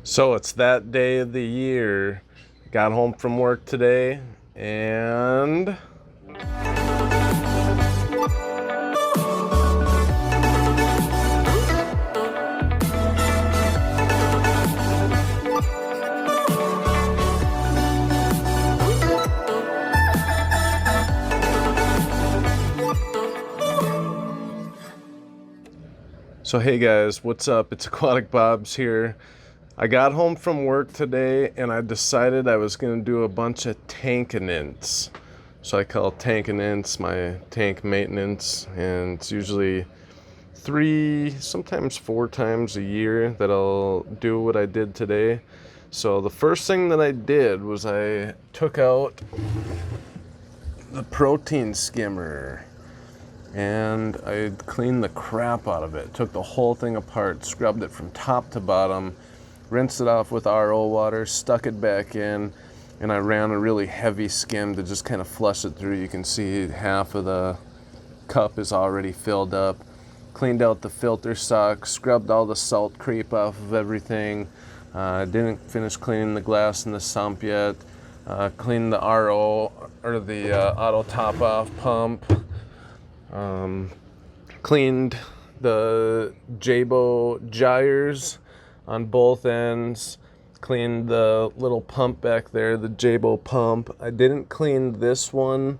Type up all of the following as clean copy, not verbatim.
So it's that day of the year. Got home from work today and so hey guys, what's up? It's Aquatic Bob's here. I got home from work today and I decided I was going to do a bunch of tankinents. So I call tankinents my tank maintenance, and it's usually 3, sometimes 4 times a year that I'll do what I did today. So the first thing that I did was I took out the protein skimmer and I cleaned the crap out of it. Took the whole thing apart, scrubbed it from top to bottom, rinsed it off with RO water, stuck it back in, and I ran a really heavy skim to just kind of flush it through. You can see half of the cup is already filled up. Cleaned out the filter sock, scrubbed all the salt creep off of everything. Didn't finish cleaning the glass in the sump yet. Cleaned the RO, or the auto top off pump. Cleaned the Jebao gyres on both ends. Cleaned the little pump back there, the Jebao pump. I didn't clean this one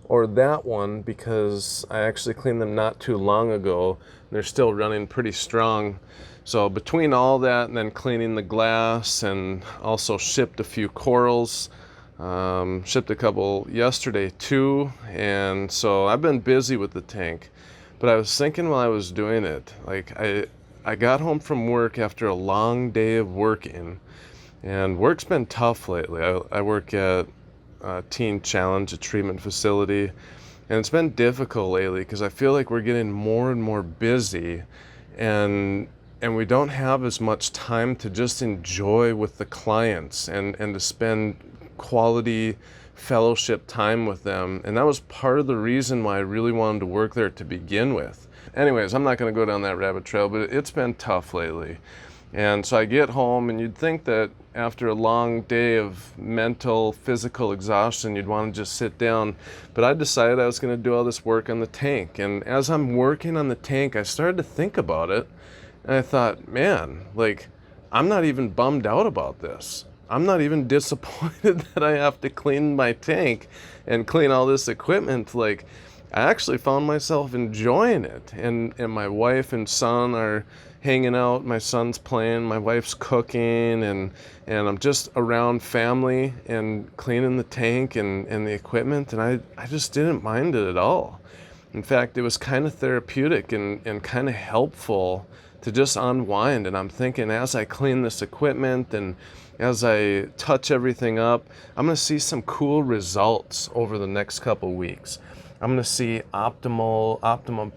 or that one because I actually cleaned them not too long ago. They're still running pretty strong. So between all that and then cleaning the glass, and also shipped a few corals, shipped a couple yesterday too, and so I've been busy with the tank. But I was thinking while I was doing it, like I got home from work after a long day of working, and work's been tough lately. I work at Teen Challenge, a treatment facility, and it's been difficult lately because I feel like we're getting more and more busy, and we don't have as much time to just enjoy with the clients and to spend quality fellowship time with them. And that was part of the reason why I really wanted to work there to begin with. Anyways, I'm not going to go down that rabbit trail, but it's been tough lately. And so I get home, and you'd think that after a long day of mental, physical exhaustion, you'd want to just sit down. But I decided I was going to do all this work on the tank. And as I'm working on the tank, I started to think about it. And I thought, man, like, I'm not even bummed out about this. I'm not even disappointed that I have to clean my tank and clean all this equipment. Like, I actually found myself enjoying it. And my wife and son are hanging out. My son's playing, my wife's cooking, and I'm just around family and cleaning the tank and the equipment, and I just didn't mind it at all. In fact, it was kind of therapeutic and kind of helpful to just unwind. And I'm thinking, as I clean this equipment and as I touch everything up, I'm going to see some cool results over the next couple weeks. I'm going to see optimum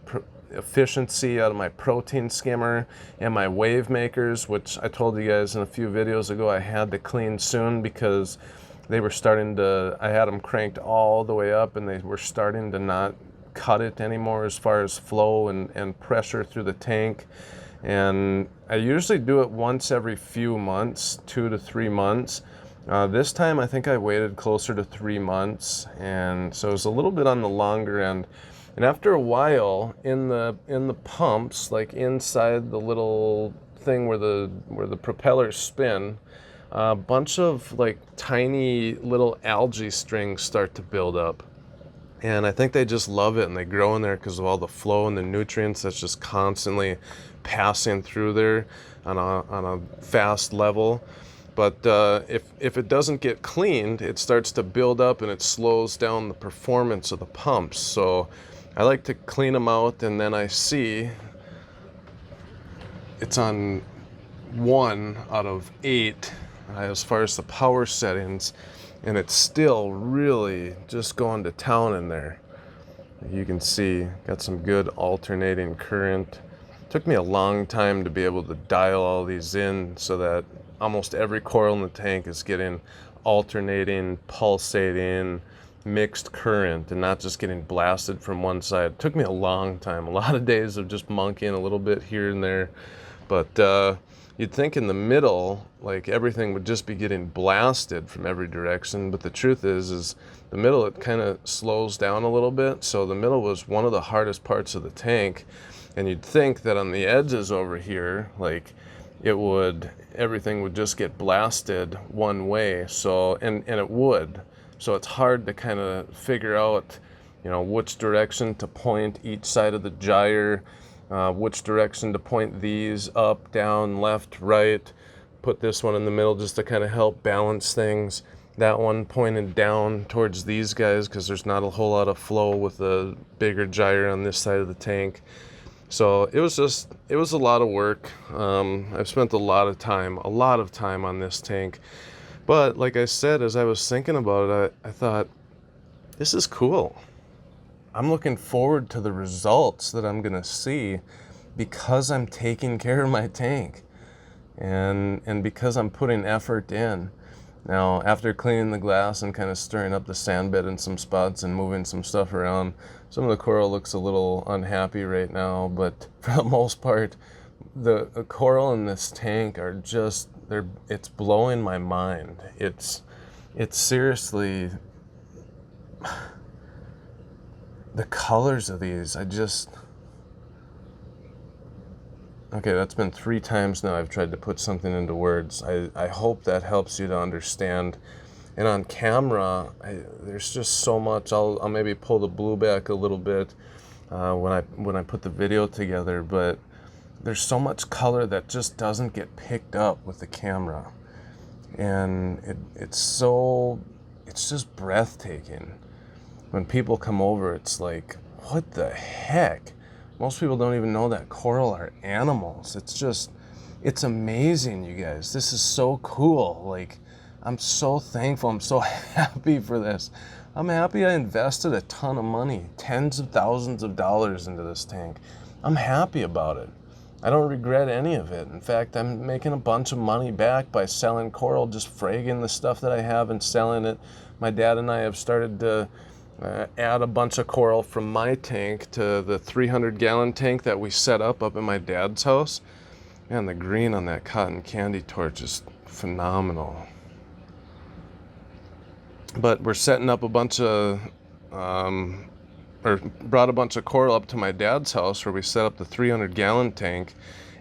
efficiency out of my protein skimmer and my wave makers, which I told you guys in a few videos ago I had to clean soon because they were starting to, I had them cranked all the way up and they were starting to not cut it anymore as far as flow and pressure through the tank. And I usually do it once every few months, 2 to 3 months. This time I think I waited closer to 3 months, and so it was a little bit on the longer end. And after a while, in the pumps, like inside the little thing where the propellers spin, a bunch of like tiny little algae strings start to build up. And I think they just love it, and they grow in there because of all the flow and the nutrients that's just constantly passing through there on a fast level. But if it doesn't get cleaned, it starts to build up and it slows down the performance of the pumps. So I like to clean them out, and then I see it's on 1 out of 8 as far as the power settings, and it's still really just going to town in there. You can see, got some good alternating current. Took me a long time to be able to dial all these in so that almost every coil in the tank is getting alternating, pulsating, mixed current, and not just getting blasted from one side. It took me a long time, a lot of days of just monkeying a little bit here and there. But you'd think in the middle, like everything would just be getting blasted from every direction, but the truth is the middle, it kind of slows down a little bit. So the middle was one of the hardest parts of the tank, and you'd think that on the edges over here, like everything would just get blasted one way. So, and it would. So it's hard to kind of figure out, you know, which direction to point each side of the gyre, which direction to point these up, down, left, right, put this one in the middle just to kind of help balance things. That one pointed down towards these guys because there's not a whole lot of flow with the bigger gyre on this side of the tank. So it was a lot of work. I've spent a lot of time on this tank. But like I said, as I was thinking about it, I thought, this is cool. I'm looking forward to the results that I'm gonna see because I'm taking care of my tank and because I'm putting effort in. Now, after cleaning the glass and kind of stirring up the sand bed in some spots and moving some stuff around, some of the coral looks a little unhappy right now, but for the most part, the coral in this tank are just, it's blowing my mind. It's seriously, the colors of these, okay, that's been 3 times now I've tried to put something into words. I hope that helps you to understand. And on camera, there's just so much. I'll maybe pull the blue back a little bit when I put the video together, but there's so much color that just doesn't get picked up with the camera. And it's just breathtaking. When people come over, it's like, what the heck? Most people don't even know that coral are animals. It's amazing, you guys. This is so cool. Like, I'm so thankful. I'm so happy for this. I'm happy I invested a ton of money, tens of thousands of dollars into this tank. I'm happy about it. I don't regret any of it. In fact, I'm making a bunch of money back by selling coral, just fragging the stuff that I have and selling it. My dad and I have started to add a bunch of coral from my tank to the 300-gallon tank that we set up in my dad's house. Man, the green on that cotton candy torch is phenomenal. But we're setting up a bunch of, brought a bunch of coral up to my dad's house where we set up the 300-gallon tank,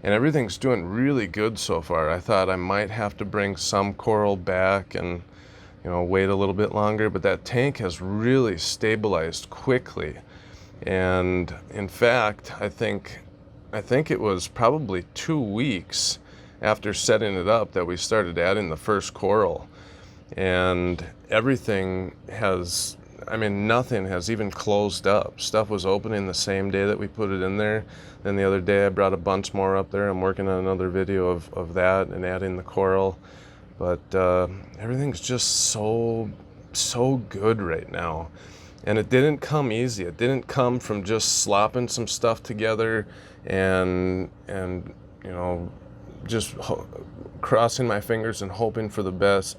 and everything's doing really good so far. I thought I might have to bring some coral back and, you know, wait a little bit longer, but that tank has really stabilized quickly. And in fact, I think it was probably 2 weeks after setting it up that we started adding the first coral. And everything has, nothing has even closed up. Stuff was opening the same day that we put it in there. Then the other day I brought a bunch more up there. I'm working on another video of that and adding the coral. But everything's just so good right now. And it didn't come easy. It didn't come from just slopping some stuff together and you know, just crossing my fingers and hoping for the best.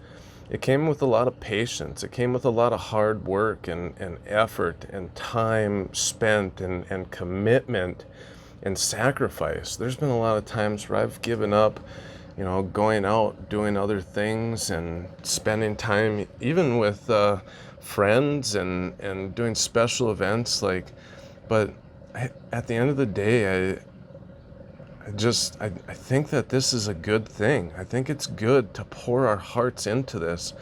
It came with a lot of patience. It came with a lot of hard work and effort and time spent and commitment and sacrifice. There's been a lot of times where I've given up, you know, going out, doing other things and spending time even with friends and doing special events, but at the end of the day, I think that this is a good thing. I think it's good to pour our hearts into this.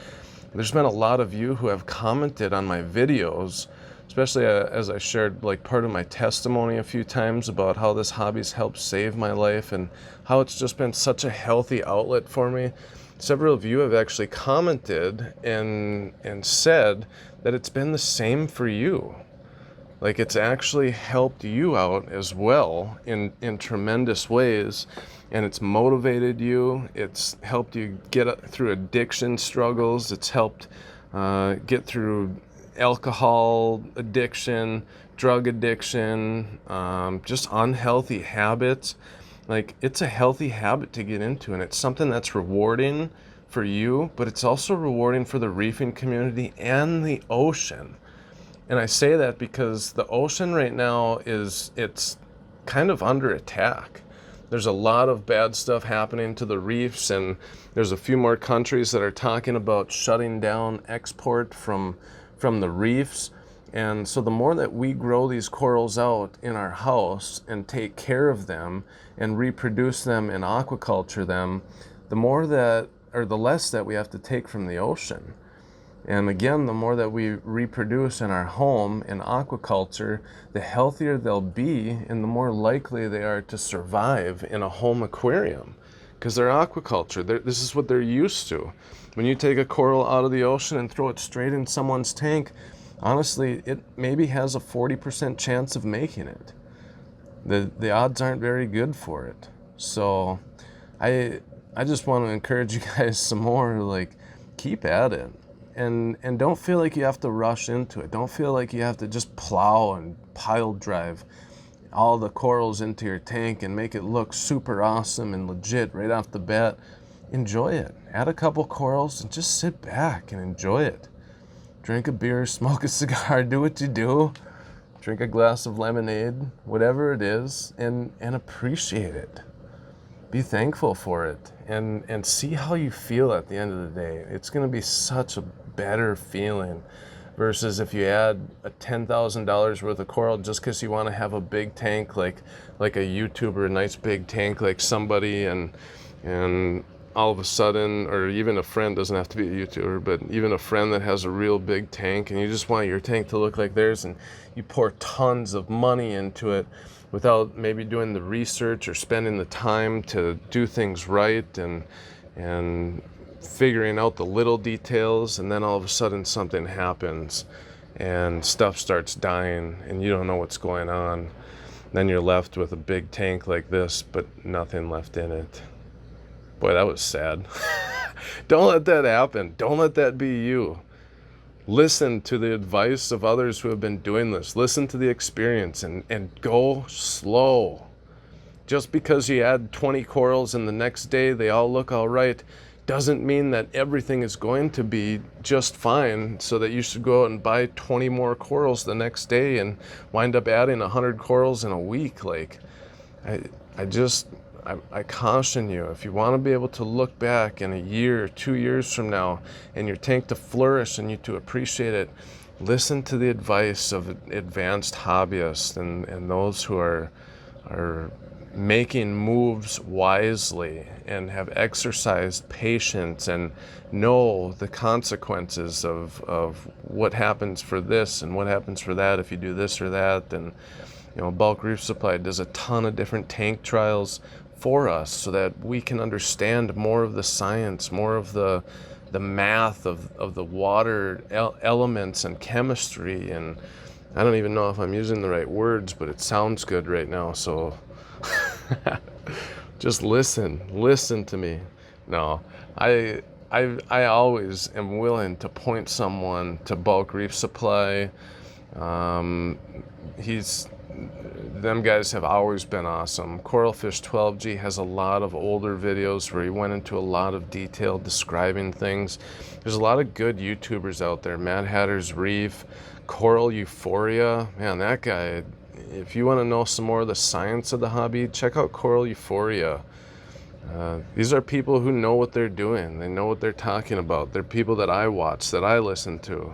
There's been a lot of you who have commented on my videos, especially as I shared like part of my testimony a few times about how this hobby's helped save my life and how it's just been such a healthy outlet for me. Several of you have actually commented and said that it's been the same for you. Like, it's actually helped you out as well in tremendous ways, and it's motivated you. It's helped you get through addiction struggles. It's helped get through alcohol addiction, drug addiction, just unhealthy habits. Like, it's a healthy habit to get into, and it's something that's rewarding for you, but it's also rewarding for the reefing community and the ocean. And I say that because the ocean right now it's kind of under attack. There's a lot of bad stuff happening to the reefs, and there's a few more countries that are talking about shutting down export from the reefs. And so the more that we grow these corals out in our house and take care of them and reproduce them and aquaculture them, the more that, or the less that we have to take from the ocean. And again, the more that we reproduce in our home in aquaculture, the healthier they'll be and the more likely they are to survive in a home aquarium, because they're aquaculture. This is what they're used to. When you take a coral out of the ocean and throw it straight in someone's tank, honestly, it maybe has a 40% chance of making it. The odds aren't very good for it. So I just want to encourage you guys some more, like, keep at it. And don't feel like you have to rush into it. Don't feel like you have to just plow and pile drive all the corals into your tank and make it look super awesome and legit right off the bat. Enjoy it. Add a couple corals and just sit back and enjoy it. Drink a beer, smoke a cigar, do what you do. Drink a glass of lemonade, whatever it is, and appreciate it. Be thankful for it and see how you feel at the end of the day. It's going to be such a better feeling versus if you add a $10,000 worth of coral just because you want to have a big tank like a YouTuber, a nice big tank like somebody, and all of a sudden, or even a friend, doesn't have to be a YouTuber, but even a friend that has a real big tank and you just want your tank to look like theirs, and you pour tons of money into it without maybe doing the research or spending the time to do things right and figuring out the little details, and then all of a sudden something happens and stuff starts dying and you don't know what's going on. Then you're left with a big tank like this, but nothing left in it. Boy, that was sad. Don't let that happen. Don't let that be you. Listen to the advice of others who have been doing this. Listen to the experience and go slow. Just because you add 20 corals and the next day they all look all right doesn't mean that everything is going to be just fine, so that you should go out and buy 20 more corals the next day and wind up adding 100 corals in a week. Like, I caution you, if you want to be able to look back in a year, 2 years from now, and your tank to flourish and you to appreciate it, listen to the advice of advanced hobbyists and those who are making moves wisely and have exercised patience and know the consequences of what happens for this and what happens for that if you do this or that. And Bulk Reef Supply does a ton of different tank trials for us so that we can understand more of the science, more of the math of the water elements and chemistry. And I don't even know if I'm using the right words, but it sounds good right now, so just listen to me. No, I always am willing to point someone to Bulk Reef Supply. Them guys have always been awesome. Coralfish 12G has a lot of older videos where he went into a lot of detail describing things. There's a lot of good YouTubers out there. Mad Hatter's Reef, Coral Euphoria. Man, that guy, if you want to know some more of the science of the hobby, check out Coral Euphoria. These are people who know what they're doing. They know what they're talking about. They're people that I watch, that I listen to.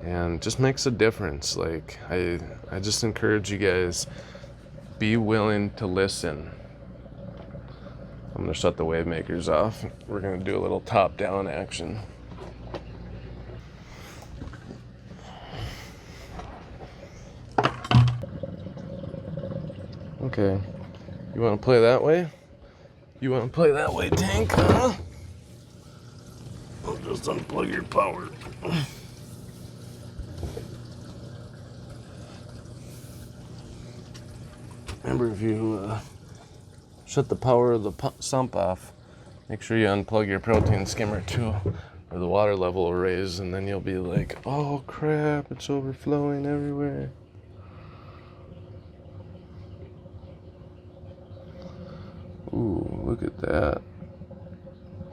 And just makes a difference. Like, I just encourage you guys, be willing to listen. I'm gonna shut the wave makers off. We're gonna do a little top-down action. Okay, you wanna play that way? You wanna play that way, tank, huh? I'll just unplug your power. Remember, if you shut the power of the sump off, make sure you unplug your protein skimmer too, or the water level will raise, and then you'll be like, oh crap, it's overflowing everywhere. Ooh, look at that.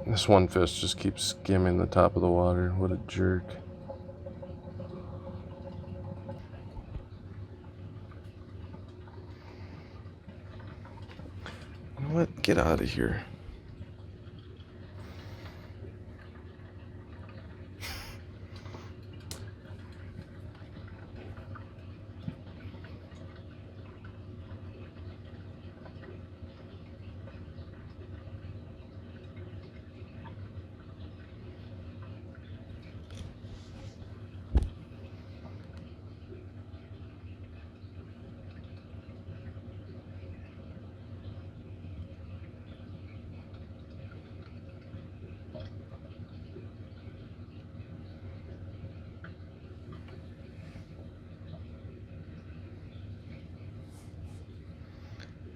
This one fish just keeps skimming the top of the water. What a jerk. get out of here.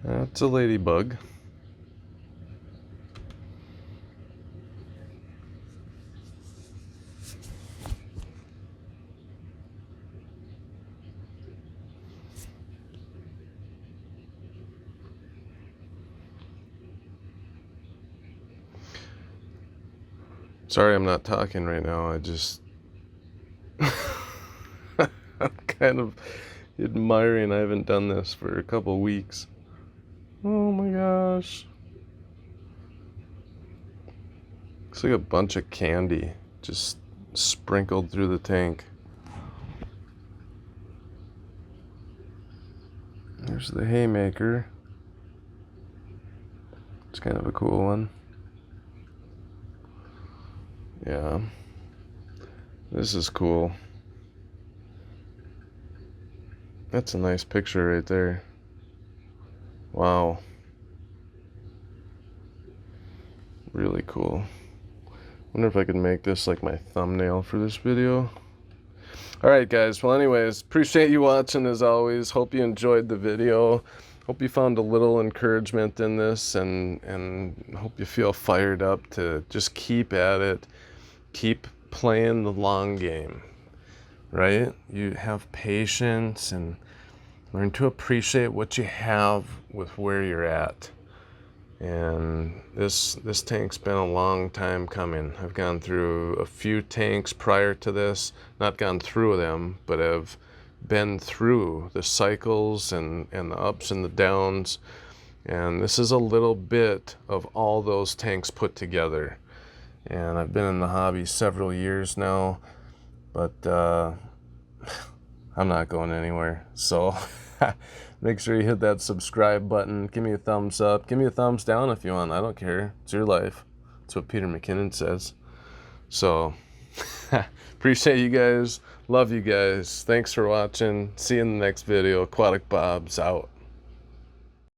That's a ladybug. Sorry I'm not talking right now. I just I'm kind of admiring. I haven't done this for a couple weeks. Oh my gosh. Looks like a bunch of candy just sprinkled through the tank. There's the haymaker. It's kind of a cool one. Yeah. This is cool. That's a nice picture right there. Wow. Really cool. Wonder if I could make this like my thumbnail for this video. Alright guys, well anyways, appreciate you watching as always. Hope you enjoyed the video. Hope you found a little encouragement in this, and hope you feel fired up to just keep at it. Keep playing the long game, right? You have patience and learn to appreciate what you have with where you're at. And this tank's been a long time coming. I've gone through a few tanks prior to this, not gone through them, but have been through the cycles and the ups and the downs. And this is a little bit of all those tanks put together. And I've been in the hobby several years now, but I'm not going anywhere. So make sure you hit that subscribe button. Give me a thumbs up. Give me a thumbs down if you want. I don't care. It's your life. That's what Peter McKinnon says. So appreciate you guys. Love you guys. Thanks for watching. See you in the next video. Aquatic Bob's out.